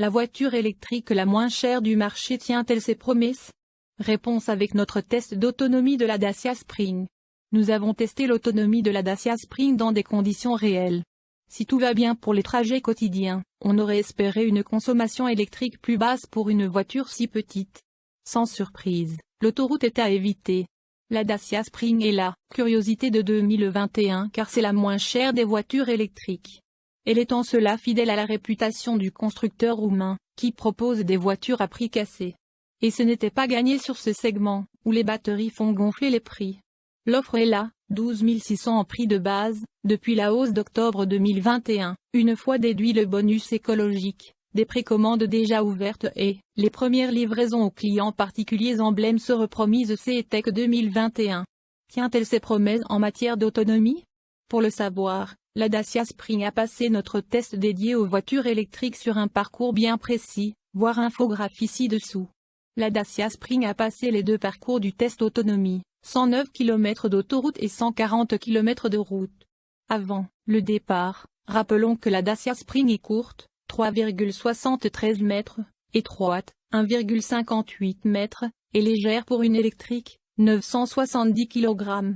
La voiture électrique la moins chère du marché tient-elle ses promesses? Réponse avec notre test d'autonomie de la Dacia Spring. Nous avons testé l'autonomie de la Dacia Spring dans des conditions réelles. Si tout va bien pour les trajets quotidiens, on aurait espéré une consommation électrique plus basse pour une voiture si petite. Sans surprise, l'autoroute est à éviter. La Dacia Spring est la curiosité de 2021 car c'est la moins chère des voitures électriques. Elle est en cela fidèle à la réputation du constructeur roumain, qui propose des voitures à prix cassé. Et ce n'était pas gagné sur ce segment, où les batteries font gonfler les prix. L'offre est là, 12 600 en prix de base, depuis la hausse d'octobre 2021, une fois déduit le bonus écologique, des précommandes déjà ouvertes et les premières livraisons aux clients particuliers emblèmes se repromisent CE-Tech 2021. Tient-elle ses promesses en matière d'autonomie? Pour le savoir, la Dacia Spring a passé notre test dédié aux voitures électriques sur un parcours bien précis, voir infographie ci-dessous. La Dacia Spring a passé les deux parcours du test autonomie, 109 km d'autoroute et 140 km de route. Avant le départ, rappelons que la Dacia Spring est courte, 3,73 mètres, étroite, 1,58 mètres, et légère pour une électrique, 970 kg.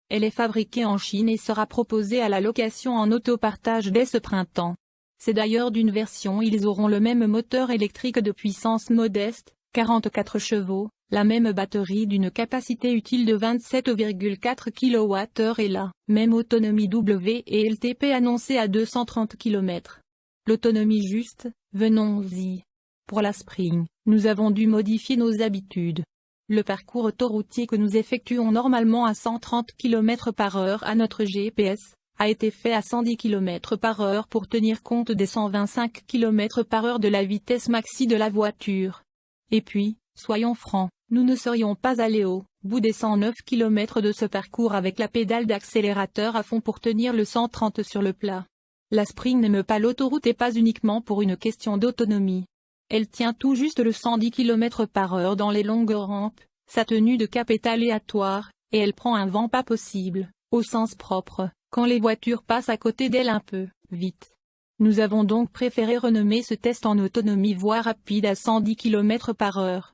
Elle est fabriquée en Chine et sera proposée à la location en autopartage dès ce printemps. C'est d'ailleurs d'une version ils auront le même moteur électrique de puissance modeste, 44 chevaux, la même batterie d'une capacité utile de 27,4 kWh et la même autonomie WLTP annoncée à 230 km. L'autonomie juste, venons-y. Pour la Spring, nous avons dû modifier nos habitudes. Le parcours autoroutier que nous effectuons normalement à 130 km/h à notre GPS, a été fait à 110 km/h pour tenir compte des 125 km/h de la vitesse maxi de la voiture. Et puis, soyons francs, nous ne serions pas allés au bout des 109 km de ce parcours avec la pédale d'accélérateur à fond pour tenir le 130 sur le plat. La Spring n'aime pas l'autoroute et pas uniquement pour une question d'autonomie. Elle tient tout juste le 110 km/h dans les longues rampes, sa tenue de cap est aléatoire, et elle prend un vent pas possible, au sens propre, quand les voitures passent à côté d'elle un peu vite. Nous avons donc préféré renommer ce test en autonomie voie rapide à 110 km/h.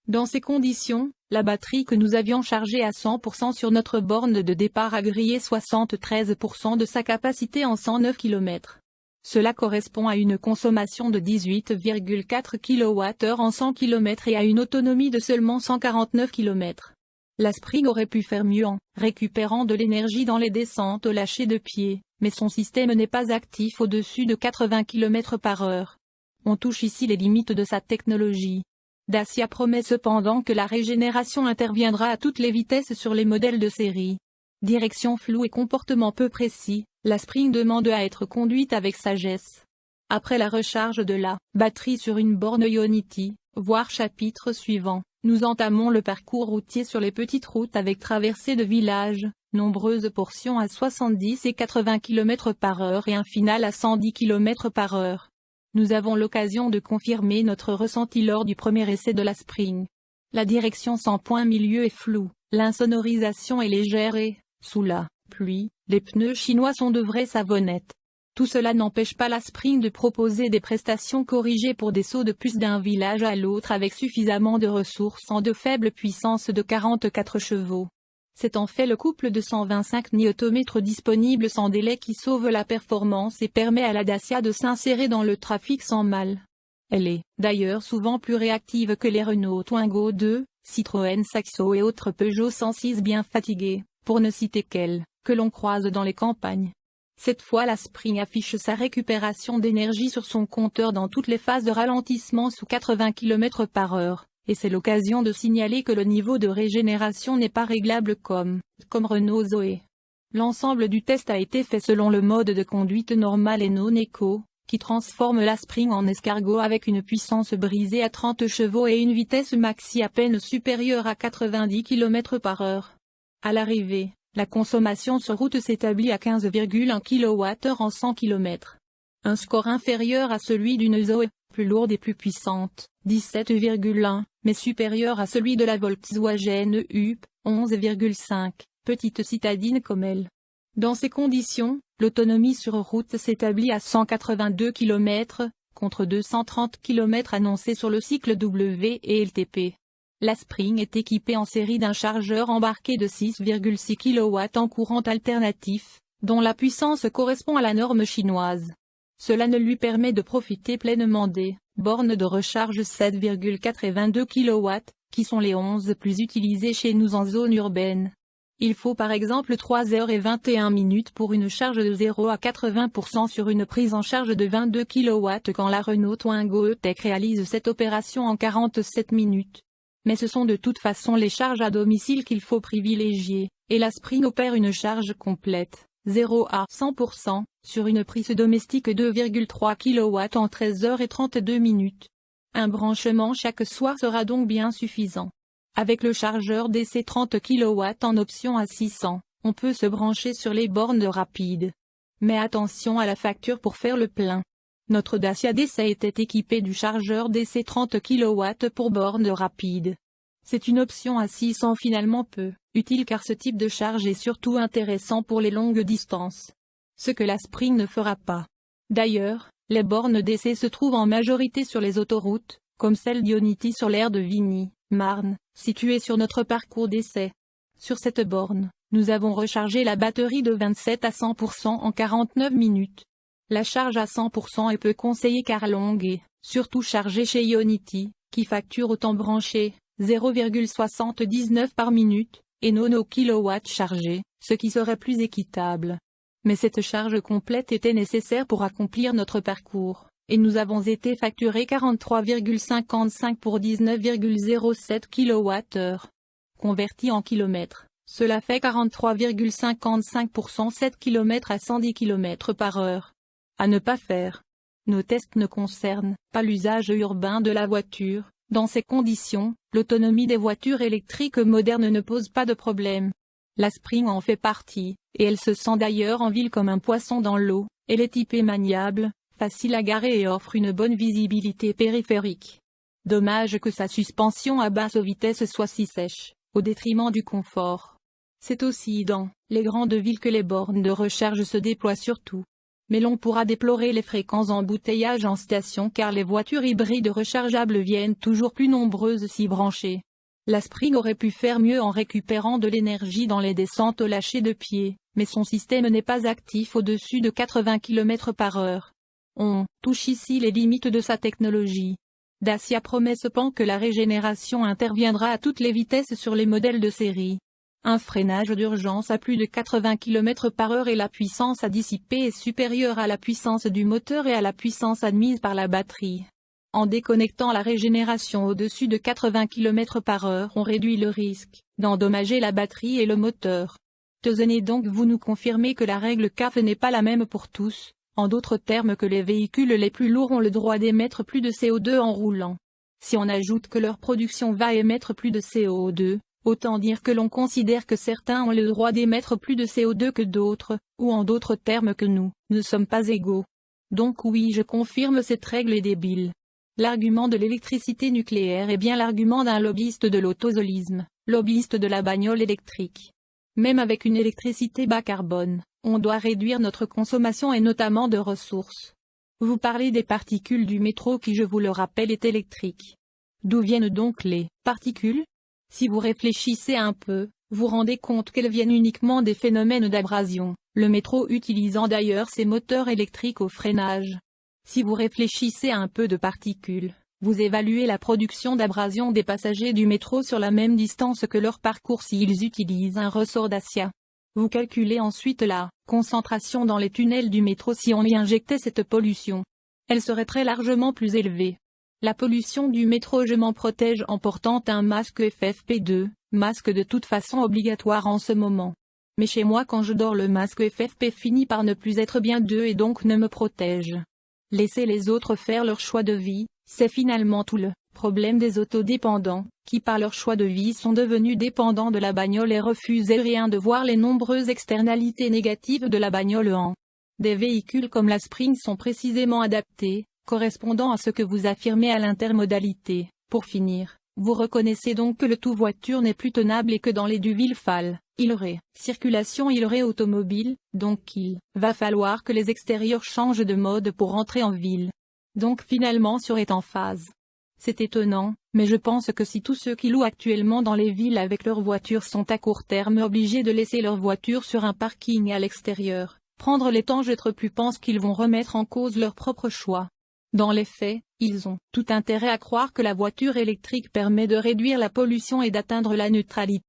Dans ces conditions, la batterie que nous avions chargée à 100% sur notre borne de départ a grillé 73% de sa capacité en 109 km. Cela correspond à une consommation de 18,4 kWh en 100 km et à une autonomie de seulement 149 km. La Spring aurait pu faire mieux en récupérant de l'énergie dans les descentes au lâcher de pied, mais son système n'est pas actif au-dessus de 80 km/h. On touche ici les limites de sa technologie. Dacia promet cependant que la régénération interviendra à toutes les vitesses sur les modèles de série. Direction floue et comportement peu précis, la Spring demande à être conduite avec sagesse. Après la recharge de la batterie sur une borne Ionity, voir chapitre suivant, nous entamons le parcours routier sur les petites routes avec traversée de villages, nombreuses portions à 70 et 80 km/h et un final à 110 km/h. Nous avons l'occasion de confirmer notre ressenti lors du premier essai de la Spring. La direction sans point milieu est floue, l'insonorisation est légère et, sous la pluie, les pneus chinois sont de vraies savonnettes. Tout cela n'empêche pas la Spring de proposer des prestations corrigées pour des sauts de puce d'un village à l'autre avec suffisamment de ressources en de faible puissance de 44 chevaux. C'est en fait le couple de 125 Nm disponible sans délai qui sauve la performance et permet à la Dacia de s'insérer dans le trafic sans mal. Elle est, d'ailleurs souvent plus réactive que les Renault Twingo 2, Citroën Saxo et autres Peugeot 106 bien fatigués, pour ne citer qu'elle, que l'on croise dans les campagnes. Cette fois la Spring affiche sa récupération d'énergie sur son compteur dans toutes les phases de ralentissement sous 80 km/h. Et c'est l'occasion de signaler que le niveau de régénération n'est pas réglable comme Renault Zoé. L'ensemble du test a été fait selon le mode de conduite normal et non éco, qui transforme la Spring en escargot avec une puissance brisée à 30 chevaux et une vitesse maxi à peine supérieure à 90 km/h. À l'arrivée, la consommation sur route s'établit à 15,1 kWh en 100 km. Un score inférieur à celui d'une Zoé, plus lourde et plus puissante, 17,1, mais supérieur à celui de la Volkswagen Up, 11,5, petite citadine comme elle. Dans ces conditions, l'autonomie sur route s'établit à 182 km, contre 230 km annoncés sur le cycle WLTP. La Spring est équipée en série d'un chargeur embarqué de 6,6 kW en courant alternatif, dont la puissance correspond à la norme chinoise. Cela ne lui permet de profiter pleinement des bornes de recharge 7,4 et 22 kW, qui sont les 11 plus utilisées chez nous en zone urbaine. Il faut par exemple 3h21 pour une charge de 0 à 80% sur une prise en charge de 22 kW quand la Renault Twingo E-Tech réalise cette opération en 47 minutes. Mais ce sont de toute façon les charges à domicile qu'il faut privilégier, et la Spring opère une charge complète, 0 à 100%, sur une prise domestique 2,3 kW en 13h32. Un branchement chaque soir sera donc bien suffisant. Avec le chargeur DC 30 kW en option à 600, on peut se brancher sur les bornes rapides. Mais attention à la facture pour faire le plein. Notre Dacia DC était équipé du chargeur DC 30 kW pour bornes rapides. C'est une option à 600 finalement peu utile car ce type de charge est surtout intéressant pour les longues distances. Ce que la Spring ne fera pas. D'ailleurs, les bornes DC se trouvent en majorité sur les autoroutes, comme celle d'Ionity sur l'aire de Vigny, Marne, située sur notre parcours d'essai. Sur cette borne, nous avons rechargé la batterie de 27 à 100% en 49 minutes. La charge à 100% est peu conseillée car longue et, surtout chargée chez Ionity, qui facture au temps branché, 0,79 par minute, et non kilowatts chargés, ce qui serait plus équitable. Mais cette charge complète était nécessaire pour accomplir notre parcours, et nous avons été facturés 43,55 pour 19,07 kWh. Converti en kilomètres, cela fait 43,55 pour 107 km à 110 km/h. À ne pas faire. Nos tests ne concernent pas l'usage urbain de la voiture. Dans ces conditions, l'autonomie des voitures électriques modernes ne pose pas de problème. La Spring en fait partie, et elle se sent d'ailleurs en ville comme un poisson dans l'eau. Elle est typée maniable, facile à garer et offre une bonne visibilité périphérique. Dommage que sa suspension à basse vitesse soit si sèche, au détriment du confort. C'est aussi dans les grandes villes que les bornes de recharge se déploient surtout. Mais l'on pourra déplorer les fréquents embouteillages en station car les voitures hybrides rechargeables viennent toujours plus nombreuses s'y brancher. La Spring aurait pu faire mieux en récupérant de l'énergie dans les descentes au lâcher de pied, mais son système n'est pas actif au-dessus de 80 km/h. On touche ici les limites de sa technologie. Dacia promet cependant que la régénération interviendra à toutes les vitesses sur les modèles de série. Un freinage d'urgence à plus de 80 km/h et la puissance à dissiper est supérieure à la puissance du moteur et à la puissance admise par la batterie. En déconnectant la régénération au-dessus de 80 km/h, on réduit le risque d'endommager la batterie et le moteur. Tenez donc vous nous confirmez que la règle CAF n'est pas la même pour tous, en d'autres termes que les véhicules les plus lourds ont le droit d'émettre plus de CO2 en roulant. Si on ajoute que leur production va émettre plus de CO2, autant dire que l'on considère que certains ont le droit d'émettre plus de CO2 que d'autres, ou en d'autres termes que nous ne sommes pas égaux. Donc oui, je confirme, cette règle est débile. L'argument de l'électricité nucléaire est bien l'argument d'un lobbyiste de l'autosolisme, lobbyiste de la bagnole électrique. Même avec une électricité bas carbone, on doit réduire notre consommation et notamment de ressources. Vous parlez des particules du métro qui, je vous le rappelle, est électrique. D'où viennent donc les particules ? Si vous réfléchissez un peu, vous rendez compte qu'elles viennent uniquement des phénomènes d'abrasion, le métro utilisant d'ailleurs ses moteurs électriques au freinage. Si vous réfléchissez un peu de particules, vous évaluez la production d'abrasion des passagers du métro sur la même distance que leur parcours s'ils utilisent un ressort Dacia. Vous calculez ensuite la concentration dans les tunnels du métro si on y injectait cette pollution. Elle serait très largement plus élevée. La pollution du métro, je m'en protège en portant un masque FFP2, masque de toute façon obligatoire en ce moment. Mais chez moi quand je dors le masque FFP finit par ne plus être bien deux et donc ne me protège. Laisser les autres faire leur choix de vie, c'est finalement tout le problème des autodépendants, qui par leur choix de vie sont devenus dépendants de la bagnole et refusent rien de voir les nombreuses externalités négatives de la bagnole en. Des véhicules comme la Spring sont précisément adaptés, correspondant à ce que vous affirmez à l'intermodalité. Pour finir, vous reconnaissez donc que le tout voiture n'est plus tenable et que dans les du Villefal, circulation automobile, donc il va falloir que les extérieurs changent de mode pour entrer en ville. Donc finalement est en phase. C'est étonnant, mais je pense que si tous ceux qui louent actuellement dans les villes avec leur voiture sont à court terme obligés de laisser leur voiture sur un parking à l'extérieur, prendre les temps je pense qu'ils vont remettre en cause leur propre choix. Dans les faits, ils ont tout intérêt à croire que la voiture électrique permet de réduire la pollution et d'atteindre la neutralité.